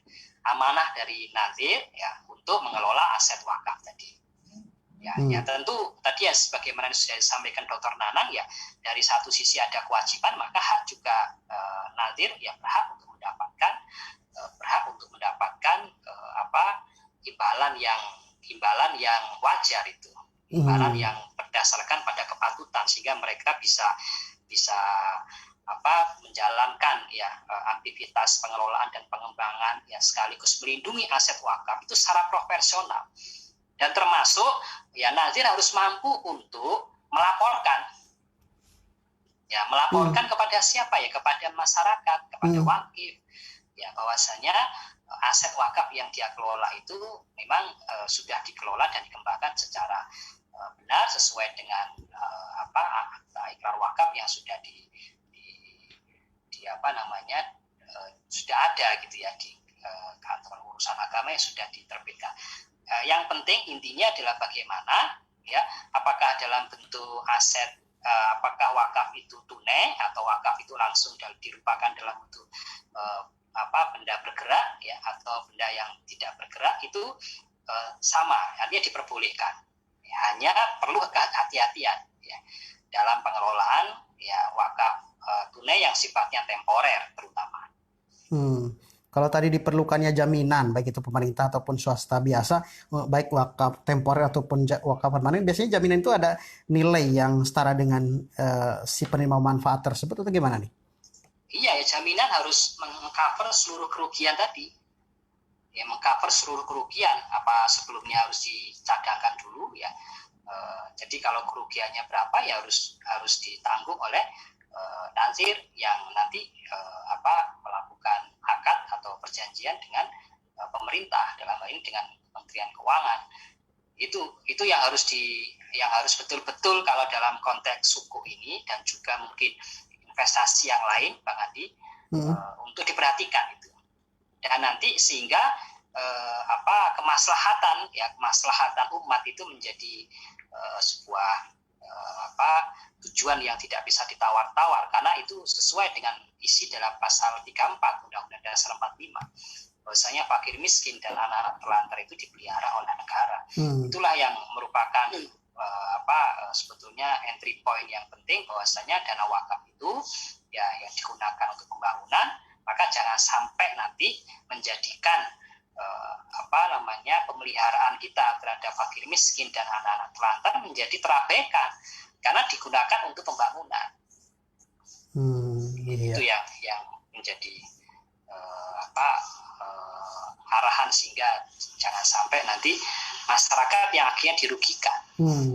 amanah dari nazir, ya, untuk mengelola aset wakaf tadi. Ya, ya, tentu tadi, ya, sebagaimana sudah disampaikan Dr. Nanang, ya, dari satu sisi ada kewajiban, maka hak juga nazir, ya, berhak untuk mendapatkan imbalan yang wajar itu, imbalan yang berdasarkan pada kepatutan, sehingga mereka bisa ya aktivitas pengelolaan dan pengembangan ya sekaligus melindungi aset wakaf itu secara profesional. Dan termasuk ya nazir harus mampu untuk melaporkan. Ya, melaporkan kepada siapa ya? Kepada masyarakat, kepada wakif. Ya, bahwasanya aset wakaf yang dia kelola itu memang sudah dikelola dan dikembangkan secara benar sesuai dengan akta ikrar wakaf yang sudah sudah ada gitu ya di kantor urusan agama yang sudah diterbitkan. Yang penting intinya adalah bagaimana ya, apakah dalam bentuk aset, apakah wakaf itu tunai atau wakaf itu langsung dirupakan dalam bentuk benda bergerak ya, atau benda yang tidak bergerak itu sama, artinya diperbolehkan. Ya, hanya perlu kehati-hatian ya dalam pengelolaan ya wakaf tunai yang sifatnya temporer terutama. Kalau tadi diperlukannya jaminan, baik itu pemerintah ataupun swasta biasa, baik wakaf temporer ataupun wakaf permanen, biasanya jaminan itu ada nilai yang setara dengan si penerima manfaat tersebut atau gimana nih? Iya ya, jaminan harus mengcover seluruh kerugian tadi. Ya, mengcover seluruh kerugian, apa sebelumnya harus dicadangkan dulu ya. Jadi kalau kerugiannya berapa ya harus ditanggung oleh nazir yang nanti melakukan akad atau perjanjian dengan pemerintah, dalam hal ini dengan Kementerian Keuangan. Itu yang harus betul-betul kalau dalam konteks suku ini dan juga mungkin investasi yang lain, Bang Andi, untuk diperhatikan itu. Dan nanti sehingga kemaslahatan umat itu menjadi sebuah tujuan yang tidak bisa ditawar-tawar, karena itu sesuai dengan isi dalam pasal 34 Undang-Undang Dasar 45, bahwasanya fakir miskin dan anak-anak terlantar itu dipelihara oleh negara. Itulah yang merupakan sebetulnya entry point yang penting, bahwasanya dana wakaf itu ya yang digunakan untuk pembangunan, maka jangan sampai nanti menjadikan pemeliharaan kita terhadap fakir miskin dan anak-anak terlantar menjadi terabaikan karena digunakan untuk pembangunan. Iya. Itu yang menjadi arahan, sehingga jangan sampai nanti masyarakat yang akhirnya dirugikan.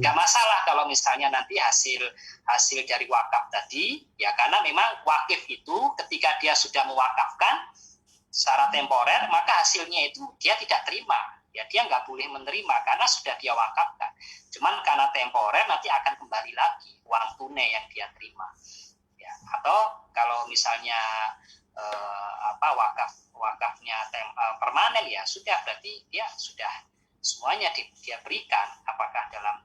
Gak masalah kalau misalnya nanti hasil dari wakaf tadi ya, karena memang wakif itu ketika dia sudah mewakafkan secara temporer, maka hasilnya itu dia tidak terima. Ya, dia nggak boleh menerima karena sudah dia wakafkan. Cuman karena temporer nanti akan kembali lagi uang tunai yang dia terima. Ya, atau kalau misalnya wakafnya permanen ya sudah, berarti dia sudah semuanya dia berikan, apakah dalam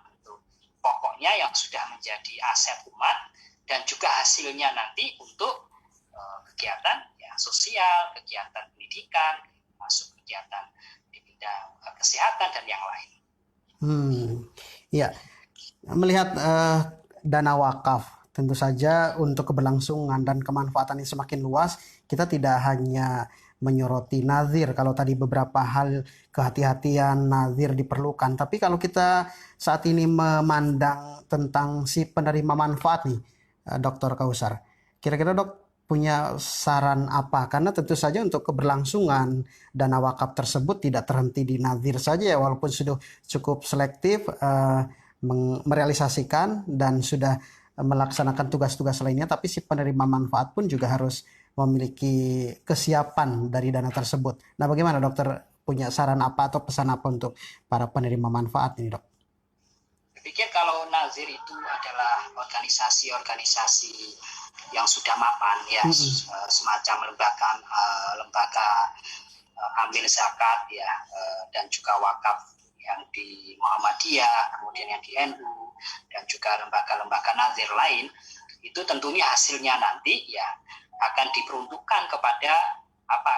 bentuk pokoknya yang sudah menjadi aset umat dan juga hasilnya nanti untuk kegiatan ya sosial, kegiatan pendidikan, masuk kegiatan di bidang kesehatan dan yang lain. Ya, melihat dana wakaf, tentu saja untuk keberlangsungan dan kemanfaatan yang semakin luas, kita tidak hanya menyoroti nazir. Kalau tadi beberapa hal kehati-hatian nazir diperlukan, tapi kalau kita saat ini memandang tentang si penerima manfaat nih, Dr. Kausar, kira-kira Dok punya saran apa? Karena tentu saja untuk keberlangsungan dana wakaf tersebut tidak terhenti di nazir saja ya, walaupun sudah cukup selektif merealisasikan dan sudah melaksanakan tugas-tugas lainnya, tapi si penerima manfaat pun juga harus memiliki kesiapan dari dana tersebut. Nah, bagaimana dokter, punya saran apa atau pesan apa untuk para penerima manfaat ini, Dok? Saya pikir kalau nazir itu adalah organisasi-organisasi yang sudah mapan ya, semacam lembaga amil zakat ya, dan juga wakaf yang di Muhammadiyah, kemudian yang di NU, dan juga lembaga-lembaga nazir lain, itu tentunya hasilnya nanti ya akan diperuntukkan kepada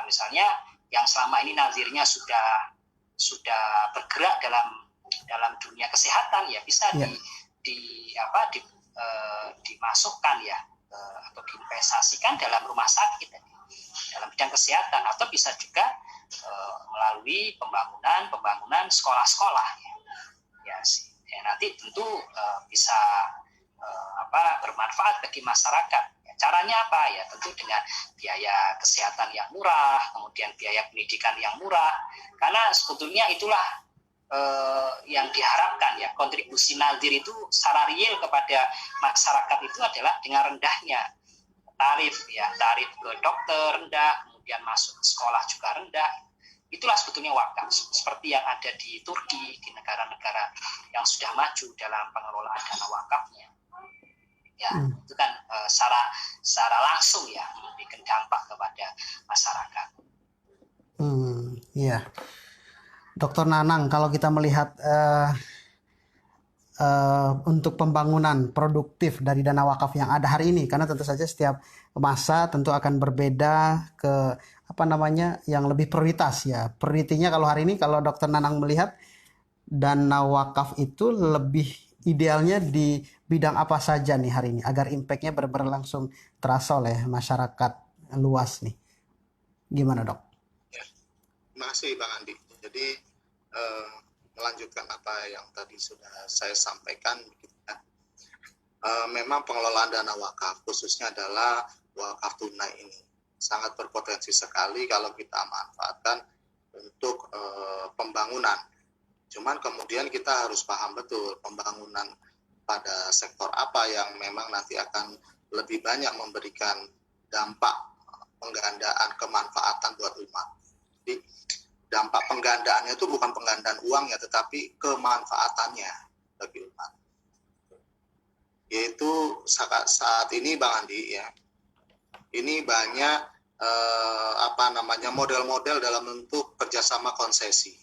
misalnya yang selama ini nazirnya sudah bergerak dalam dunia kesehatan ya, bisa dimasukkan ya atau diinvestasikan dalam rumah sakit dalam bidang kesehatan, atau bisa juga melalui pembangunan sekolah-sekolah ya nanti tentu bisa bermanfaat bagi masyarakat ya. Caranya apa ya? Tentu dengan biaya kesehatan yang murah, kemudian biaya pendidikan yang murah. Karena sebetulnya itulah yang diharapkan ya, kontribusi Nadir itu secara real kepada masyarakat itu adalah dengan rendahnya tarif ya, tarif ke dokter rendah, kemudian masuk ke sekolah juga rendah. Itulah sebetulnya wakaf seperti yang ada di Turki, di negara-negara yang sudah maju dalam pengelolaan dana wakafnya. Ya, itu kan secara langsung ya memberikan dampak kepada masyarakat. Iya. Dokter Nanang, kalau kita melihat untuk pembangunan produktif dari dana wakaf yang ada hari ini, karena tentu saja setiap masa tentu akan berbeda ke yang lebih prioritas ya. Prioritinya kalau hari ini, kalau Dokter Nanang melihat dana wakaf itu lebih idealnya di bidang apa saja nih hari ini agar impactnya benar-benar langsung terasa oleh masyarakat luas nih. Gimana, Dok? Ya, terima kasih Bang Andi. Jadi melanjutkan apa yang tadi sudah saya sampaikan, memang pengelolaan dana wakaf khususnya adalah wakaf tunai ini sangat berpotensi sekali kalau kita manfaatkan untuk pembangunan. Cuman kemudian kita harus paham betul pembangunan pada sektor apa yang memang nanti akan lebih banyak memberikan dampak penggandaan kemanfaatan buat umat. Jadi dampak penggandaannya itu bukan penggandaan uangnya, tetapi kemanfaatannya bagi umat. Yaitu saat ini Bang Andi ya, ini banyak model-model dalam bentuk kerjasama konsesi.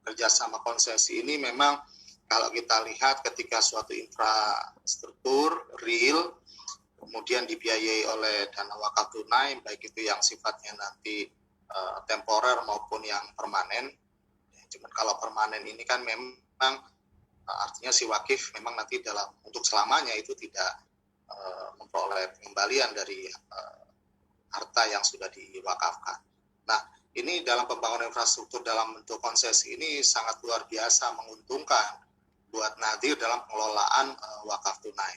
Kerjasama konsesi ini memang kalau kita lihat ketika suatu infrastruktur real kemudian dibiayai oleh dana wakaf tunai, baik itu yang sifatnya nanti temporer maupun yang permanen. Cuman kalau permanen ini kan memang artinya si wakif memang nanti untuk selamanya itu tidak memperoleh pengembalian dari harta yang sudah diwakafkan. Nah, ini dalam pembangunan infrastruktur dalam bentuk konsesi ini sangat luar biasa menguntungkan buat Nadir dalam pengelolaan wakaf tunai.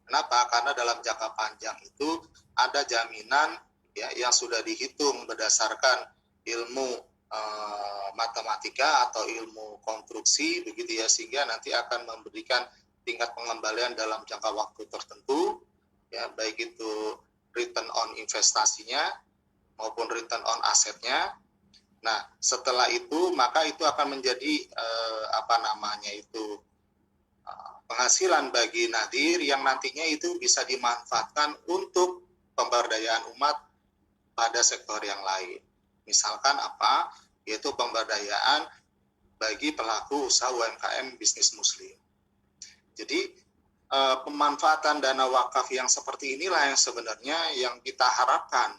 Kenapa? Karena dalam jangka panjang itu ada jaminan ya, yang sudah dihitung berdasarkan ilmu matematika atau ilmu konstruksi begitu ya, sehingga nanti akan memberikan tingkat pengembalian dalam jangka waktu tertentu ya, baik itu return on investasinya maupun return on asetnya. Nah, setelah itu maka itu akan menjadi penghasilan bagi Nadir yang nantinya itu bisa dimanfaatkan untuk pemberdayaan umat pada sektor yang lain. Misalkan apa? Yaitu pemberdayaan bagi pelaku usaha UMKM bisnis muslim. Jadi pemanfaatan dana wakaf yang seperti inilah yang sebenarnya yang kita harapkan,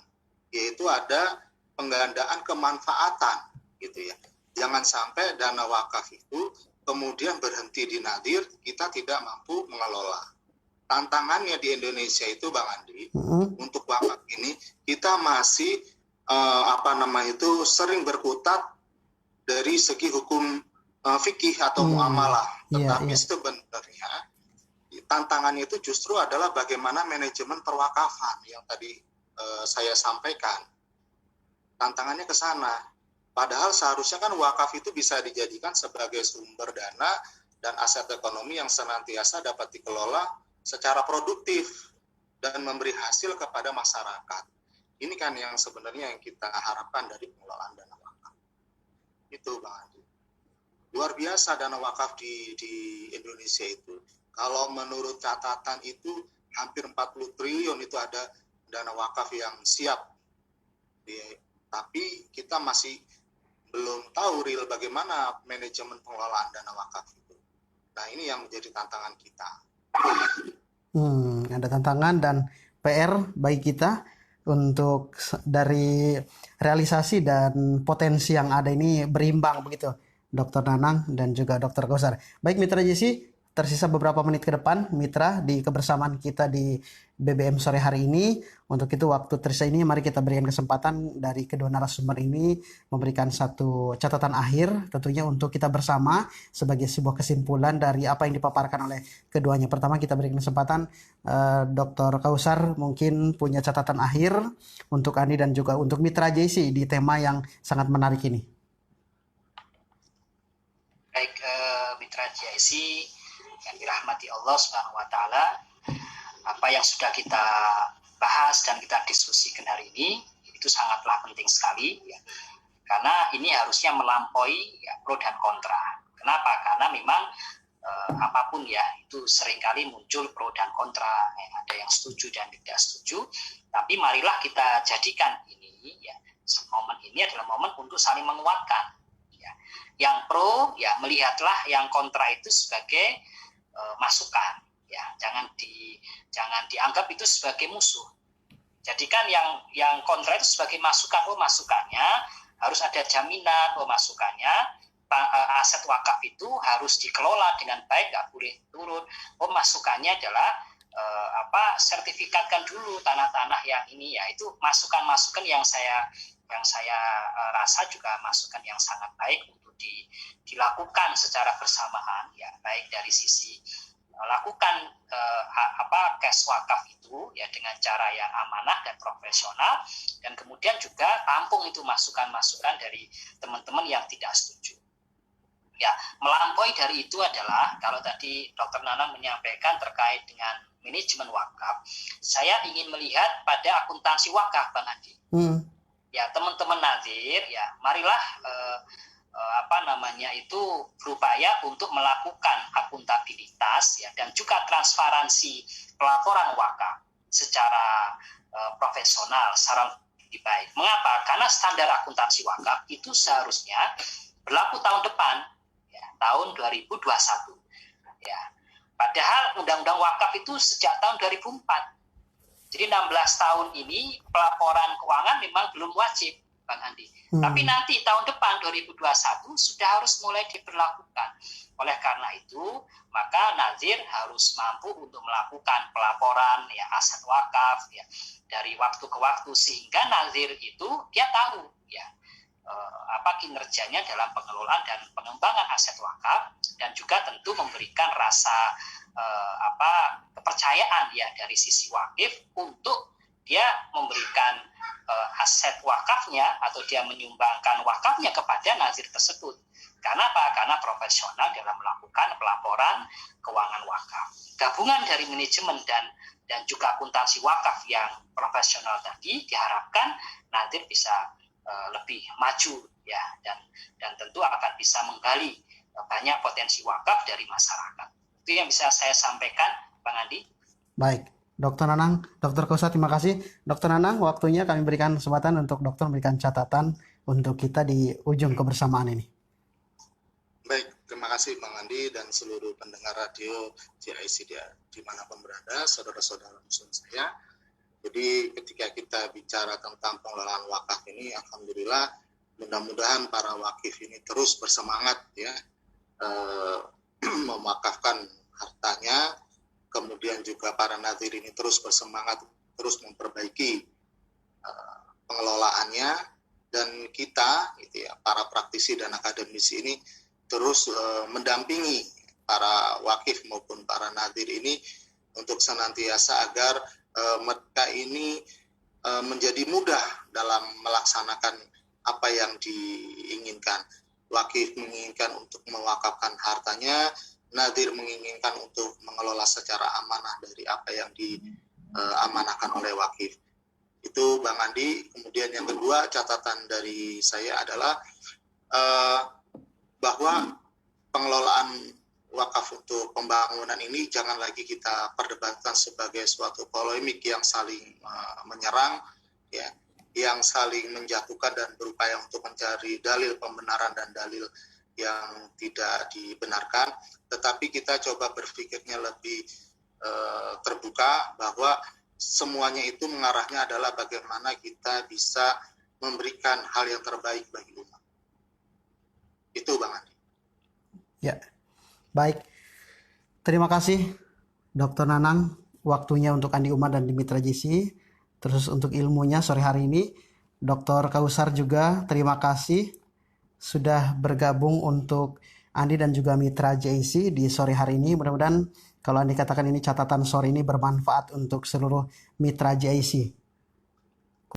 yaitu ada penggandaan kemanfaatan gitu ya. Jangan sampai dana wakaf itu kemudian berhenti di Nadir, kita tidak mampu mengelola. Tantangannya di Indonesia itu Bang Andi, untuk wakaf ini kita masih sering berkutat dari segi hukum fikih atau muamalah. Tetapi sebenarnya tantangannya itu justru adalah bagaimana manajemen perwakafan yang tadi saya sampaikan. Tantangannya ke sana. Padahal seharusnya kan wakaf itu bisa dijadikan sebagai sumber dana dan aset ekonomi yang senantiasa dapat dikelola secara produktif dan memberi hasil kepada masyarakat. Ini kan yang sebenarnya yang kita harapkan dari pengelolaan dana wakaf. Itu Bang Andi. Luar biasa dana wakaf di Indonesia itu. Kalau menurut catatan itu hampir 40 triliun itu ada dana wakaf yang siap. Tapi kita masih belum tahu real bagaimana manajemen pengelolaan dana wakaf itu. Nah, ini yang menjadi tantangan kita. Ada tantangan dan PR bagi kita untuk dari realisasi dan potensi yang ada ini berimbang begitu, Dr. Nanang dan juga Dr. Kausar. Baik Mitra JC, tersisa beberapa menit ke depan, Mitra, di kebersamaan kita di BBM sore hari ini. Untuk itu waktu tersisa ini mari kita berikan kesempatan dari kedua narasumber ini memberikan satu catatan akhir tentunya untuk kita bersama sebagai sebuah kesimpulan dari apa yang dipaparkan oleh keduanya. Pertama kita berikan kesempatan Dr. Kausar mungkin punya catatan akhir untuk Andi dan juga untuk Mitra JC di tema yang sangat menarik ini. Baik, Mitra JIC yang dirahmati Allah Subhanahu wa taala, apa yang sudah kita bahas dan kita diskusikan hari ini itu sangatlah penting sekali ya. Karena ini harusnya melampaui ya, pro dan kontra. Kenapa? Karena memang apapun ya itu seringkali muncul pro dan kontra, ya, ada yang setuju dan tidak setuju. Tapi marilah kita jadikan ini ya, momen ini adalah momen untuk saling menguatkan. Yang pro ya melihatlah yang kontra itu sebagai masukan ya, jangan dianggap itu sebagai musuh. Jadikan yang kontra itu sebagai masukan. Oh, masukannya harus ada jaminan, oh masukannya aset wakaf itu harus dikelola dengan baik, nggak boleh turun. Oh, masukannya adalah sertifikatkan dulu tanah-tanah yang ini ya. Itu masukan-masukan yang saya rasa juga masukan yang sangat baik untuk dilakukan secara bersamaan ya, baik dari sisi lakukan cash wakaf itu ya dengan cara yang amanah dan profesional, dan kemudian juga tampung itu masukan-masukan dari teman-teman yang tidak setuju. Ya, melampaui dari itu adalah kalau tadi Dr. Nanang menyampaikan terkait dengan manajemen wakaf, saya ingin melihat pada akuntansi wakaf, Bang Andi. Ya, teman-teman Nazir, ya marilah berupaya untuk melakukan akuntabilitas ya dan juga transparansi pelaporan wakaf secara profesional, secara lebih baik. Mengapa? Karena standar akuntansi wakaf itu seharusnya berlaku tahun depan, ya, tahun 2021. Ya. Padahal Undang-Undang Wakaf itu sejak tahun 2004. Jadi 16 tahun ini pelaporan keuangan memang belum wajib, Bang Andi. Tapi nanti tahun depan 2021 sudah harus mulai diberlakukan. Oleh karena itu, maka Nazir harus mampu untuk melakukan pelaporan ya aset wakaf ya dari waktu ke waktu, sehingga Nazir itu dia tahu ya kinerjanya dalam pengelolaan dan pengembangan aset wakaf, dan juga tentu memberikan rasa kepercayaan ya dari sisi wakif untuk dia memberikan aset wakafnya atau dia menyumbangkan wakafnya kepada nazir tersebut. Karena apa? Karena profesional dalam melakukan pelaporan keuangan wakaf. Gabungan dari manajemen dan juga akuntansi wakaf yang profesional tadi diharapkan nazir bisa lebih maju ya, dan tentu akan bisa menggali banyak potensi wakaf dari masyarakat. Itu yang bisa saya sampaikan, Bang Andi. Baik, Dr. Nanang, Dr. Kausar, terima kasih. Dr. Nanang, waktunya kami berikan kesempatan untuk dokter memberikan catatan untuk kita di ujung kebersamaan ini. Baik, terima kasih Bang Andi dan seluruh pendengar radio JIC dimanapun berada, saudara-saudara muslim saya. Jadi ketika kita bicara tentang pengelolaan wakaf ini, alhamdulillah mudah-mudahan para wakif ini terus bersemangat ya mewakafkan hartanya, kemudian juga para nadir ini terus bersemangat terus memperbaiki pengelolaannya, dan kita gitu ya para praktisi dan akademisi ini terus mendampingi para wakif maupun para nadir ini untuk senantiasa agar mereka ini menjadi mudah dalam melaksanakan apa yang diinginkan. Wakif menginginkan untuk mewakafkan hartanya, nadir menginginkan untuk mengelola secara amanah dari apa yang diamanahkan oleh wakif. Itu Bang Andi. Kemudian yang kedua, catatan dari saya adalah bahwa pengelolaan wakaf untuk pembangunan ini jangan lagi kita perdebatkan sebagai suatu polemik yang saling menyerang, ya, yang saling menjatuhkan dan berupaya untuk mencari dalil pembenaran dan dalil yang tidak dibenarkan, tetapi kita coba berpikirnya lebih terbuka bahwa semuanya itu mengarahnya adalah bagaimana kita bisa memberikan hal yang terbaik bagi umat. Itu Bang Andi. Ya, baik. Terima kasih Dr. Nanang waktunya untuk Andi Umar dan Dimitra JC. Terus untuk ilmunya sore hari ini. Dr. Kausar juga terima kasih sudah bergabung untuk Andi dan juga Mitra JC di sore hari ini. Mudah-mudahan kalau Andi katakan ini catatan sore ini bermanfaat untuk seluruh Mitra JC.